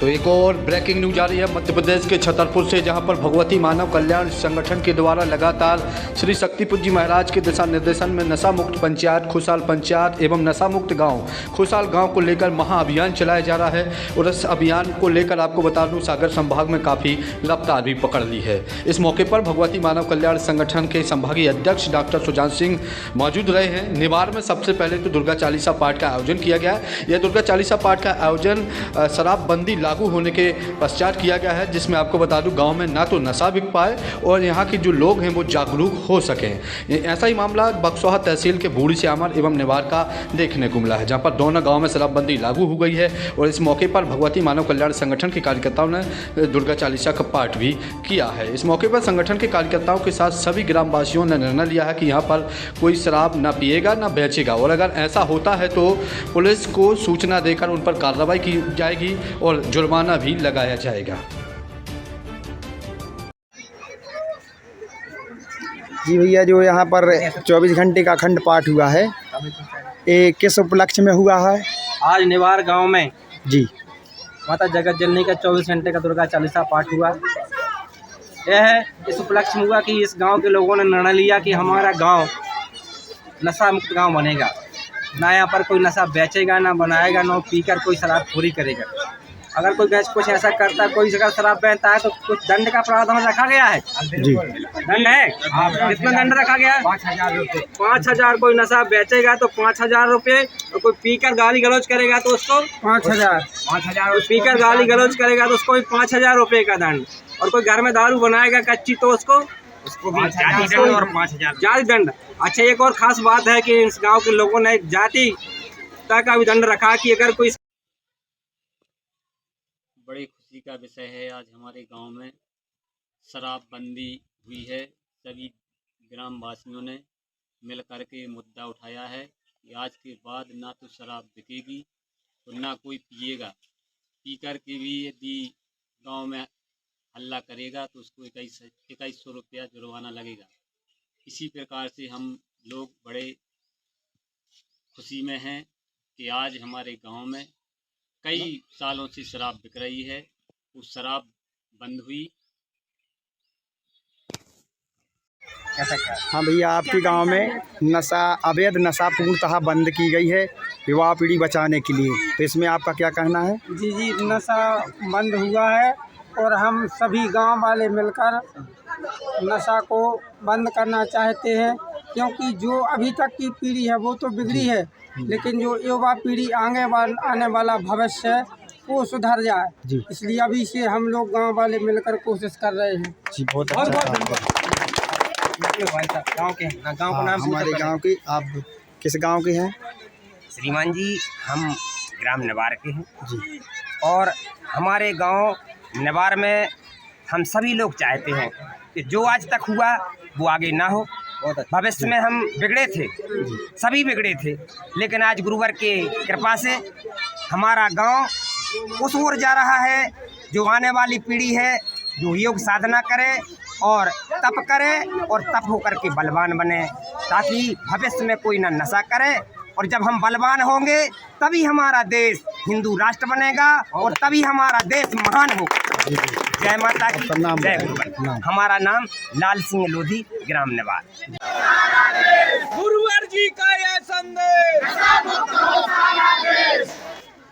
तो एक और ब्रेकिंग न्यूज आ रही है मध्य प्रदेश के छतरपुर से, जहां पर भगवती मानव कल्याण संगठन के द्वारा लगातार श्री शक्तिपुर जी महाराज के दिशा निर्देशन में नशा मुक्त पंचायत, खुशहाल पंचायत एवं नशा मुक्त गांव, खुशहाल गांव को लेकर महाअभियान चलाया जा रहा है। और इस अभियान को लेकर आपको बता दूं, सागर संभाग में काफ़ी रफ्तार भी पकड़ ली है। इस मौके पर भगवती मानव कल्याण संगठन के संभागीय अध्यक्ष डॉक्टर सुजान सिंह मौजूद रहे हैं। निवार में सबसे पहले तो दुर्गा चालीसा पाठ का आयोजन किया गया है। यह दुर्गा चालीसा पाठ का आयोजन शराबबंदी लागू होने के पश्चात किया गया है, जिसमें आपको बता दूं गांव में ना तो नशा बिक पाए और यहां के जो लोग हैं वो जागरूक हो सकें। ऐसा ही मामला बक्सौहा तहसील के बूढ़ी श्यामर एवं निवार का देखने को मिला है, जहां पर दोनों गांव में शराबबंदी लागू हो गई है। और इस मौके पर भगवती मानव कल्याण संगठन के कार्यकर्ताओं ने दुर्गा चालीसा का पाठ भी किया है। इस मौके पर संगठन के कार्यकर्ताओं के साथ सभी ग्रामवासियों ने निर्णय लिया है कि यहाँ पर कोई शराब ना पिएगा ना बेचेगा, और अगर ऐसा होता है तो पुलिस को सूचना देकर उन पर कार्रवाई की जाएगी और जुर्माना भी लगाया जाएगा। जी भैया, जो यहाँ पर 24 घंटे का अखंड पाठ हुआ है, ये किस उपलक्ष्य में हुआ है? आज निवार गांव में जी माता जगत जननी का 24 घंटे का दुर्गा चालीसा पाठ हुआ। यह है इस उपलक्ष्य में हुआ कि इस गांव के लोगों ने निर्णय लिया कि हमारा गांव नशा मुक्त गांव बनेगा। ना यहाँ पर कोई नशा बेचेगा, ना बनाएगा, ना पीकर कोई शराबखोरी करेगा। अगर कोई कुछ ऐसा करता है, कोई अगर शराब बेचता है तो कुछ दंड का प्रावधान रखा गया है। जी दंड है। कितना दंड रखा गया है? 5,000 रुपये। 5,000। कोई नशा बेचेगा तो 5,000 रुपये, और कोई पीकर गाली गलौज करेगा तो उसको 5,000। 5,000। पीकर गाली गलौज करेगा तो उसको भी 5,000 रुपये का दंड। और कोई घर में दारू बनाएगा कच्ची तो उसको भी जाति दंड और 5,000 जाति दंड। अच्छा, एक और खास बात है कि इस गांव के लोगों ने जाति तक का भी दंड रखा कि अगर कोई बड़ी खुशी का विषय है। आज हमारे गांव में शराबबंदी हुई है। सभी ग्रामवासियों ने मिल कर के मुद्दा उठाया है कि आज के बाद ना तो शराब बिकेगी तो ना कोई पिएगा। पी कर के भी यदि गांव में हल्ला करेगा तो उसको 2100 रुपया जुर्माना लगेगा। इसी प्रकार से हम लोग बड़े खुशी में हैं कि आज हमारे गांव में कई सालों से शराब बिक रही है, वो शराब बंद हुई। हाँ भैया, आपके गांव में अवैध नशा पूर्णतः बंद की गई है युवा पीढ़ी बचाने के लिए, तो इसमें आपका क्या कहना है? जी, नशा बंद हुआ है और हम सभी गांव वाले मिलकर नशा को बंद करना चाहते हैं, क्योंकि जो अभी तक की पीढ़ी है वो तो बिगड़ी है, लेकिन जो युवा पीढ़ी आने वाला भविष्य है वो सुधर जाए। इसलिए अभी से हम लोग गांव वाले मिलकर कोशिश कर रहे हैं। जी, बहुत अच्छा। गाँव के गाँव का नाम हमारे गांव की, आप किस गांव के हैं? श्रीमान जी, हम ग्राम निवार के हैं जी। और हमारे गांव निवार में हम सभी लोग चाहते हैं कि जो आज तक हुआ वो आगे ना हो। भविष्य में हम बिगड़े थे, सभी बिगड़े थे, लेकिन आज गुरुवर के कृपा से हमारा गांव उस ओर जा रहा है। जो आने वाली पीढ़ी है जो योग साधना करे और तप करे और तप होकर के बलवान बने, ताकि भविष्य में कोई ना नशा करे। और जब हम बलवान होंगे तभी हमारा देश हिंदू राष्ट्र बनेगा और तभी हमारा देश महान होगा। जय माता की, जय गुरुवर। हमारा नाम लाल सिंह लोधी, ग्राम निवार। गुरुवर जी का यह संदेश,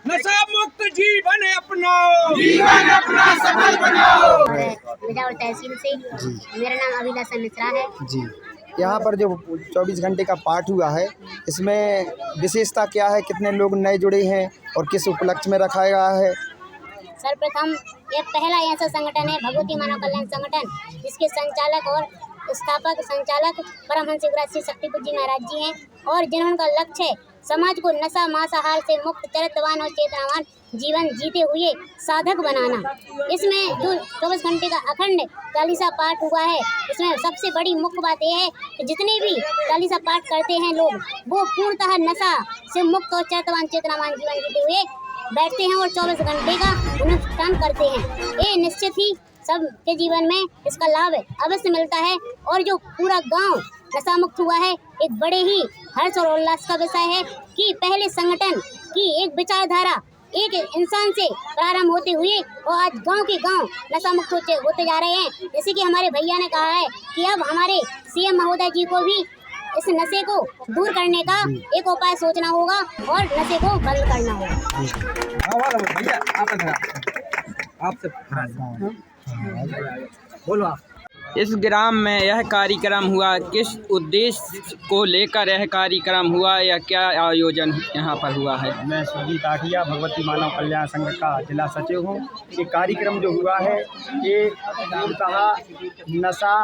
नशा मुक्त जीवन अपनाओ, जीवन अपना सफल बनाओ। बिजावर तहसील से मेरा नाम अभिलाषा मिश्रा है जी। यहाँ पर जो 24 घंटे का पाठ हुआ है, इसमें विशेषता क्या है? कितने लोग नए जुड़े हैं और किस उपलक्ष्य में रखा गया है? सर्वप्रथम ये पहला ऐसा संगठन है भगवती मानव कल्याण संगठन, जिसके संचालक और स्थापक संचालक परमहंस युवराज श्री शक्तिपुर जी महाराज जी हैं, और जिनका लक्ष्य है समाज को नशा मांसाहार से मुक्त, चरित्रवान और चेतनावान जीवन जीते हुए साधक बनाना। इसमें जो 24 घंटे का अखंड चालीसा पाठ हुआ है, इसमें सबसे बड़ी मुख्य बात यह है कि जितने भी चालीसा पाठ करते हैं लोग, वो पूर्णतः नशा से मुक्त और चरित्रवान चेतनावान जीवन जीते हुए बैठते हैं और 24 घंटे का अनुष्ठान करते हैं। ये निश्चित ही सब के जीवन में इसका लाभ अवश्य मिलता है, और जो पूरा गांव नशा मुक्त हुआ है, एक बड़े ही हर्ष और उल्लास का विषय है कि पहले संगठन की एक विचारधारा एक इंसान से प्रारंभ होते हुए और आज गांव के गांव नशा मुक्त होते जा रहे हैं। जैसे कि हमारे भैया ने कहा है कि अब हमारे सीएम महोदय जी को भी इस नशे को दूर करने का एक उपाय सोचना होगा और नशे को बंद करना होगा। भैया आपसे बोलो आप। इस ग्राम में यह कार्यक्रम हुआ, किस उद्देश्य को लेकर यह कार्यक्रम हुआ या क्या आयोजन यहाँ पर हुआ है? मैं सुजीत आठिया भगवती मानव कल्याण संघ का जिला सचिव हूँ। ये कार्यक्रम जो हुआ है ये मूलतः नशा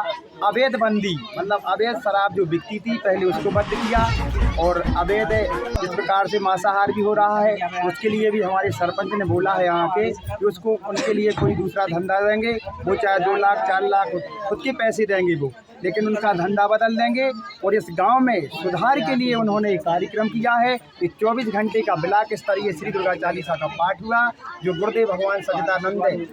अवैध बंदी, मतलब अवैध शराब जो बिकती थी पहले उसको बंद किया, और अवैध जिस प्रकार से मांसाहार भी हो रहा है उसके लिए भी हमारे सरपंच ने बोला है यहाँ के कि उसको उनके लिए कोई दूसरा धंधा देंगे, वो चाहे 2 लाख 4 लाख खुद के पैसे देंगे वो, लेकिन उनका धंधा बदल देंगे। और इस गांव में सुधार के लिए उन्होंने एक कार्यक्रम किया है कि 24 घंटे का ब्लॉक स्तरीय श्री दुर्गा चालीसा का पाठ हुआ, जो गुरुदेव भगवान सच्चिदानंद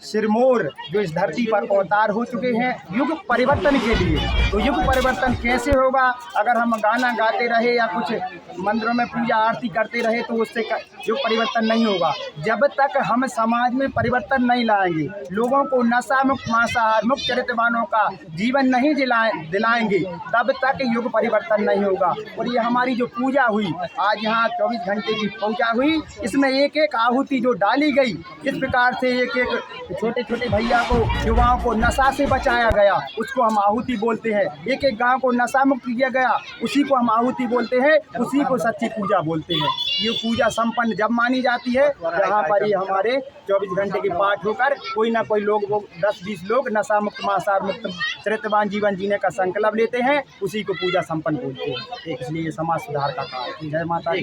सिरमौर जो इस धरती पर अवतार हो चुके हैं युग परिवर्तन के लिए। तो युग परिवर्तन कैसे होगा? अगर हम गाना गाते रहे या कुछ मंदिरों में पूजा आरती करते रहे तो उससे युग परिवर्तन नहीं होगा। जब तक हम समाज में परिवर्तन नहीं लाएंगे, लोगों को नशा मुक्त मांसाहार मुक्त चरित्रवानों का जीवन नहीं दिलाएंगे, तब तक युग परिवर्तन नहीं होगा। और ये हमारी जो पूजा हुई आज यहाँ 24 घंटे की पूजा हुई, इसमें एक एक आहुति जो डाली गई, इस प्रकार से एक एक छोटे छोटे भैया को, युवाओं को नशा से बचाया गया, उसको हम आहुति बोलते हैं। एक एक गांव को नशा मुक्त किया गया, उसी को हम आहुति बोलते हैं, उसी को सच्ची पूजा बोलते हैं। ये पूजा संपन्न जब मानी जाती है यहाँ पर ही हमारे 24 घंटे के पाठ होकर कोई ना कोई लोग 10-20 लोग नशा मुक्त मांसाहार मुक्त चरित्रवान जीवन जीने का संकल्प लेते हैं, उसी को पूजा संपन्न बोलते हैं। इसलिए ये समाज सुधार का काम है। जय माता दी।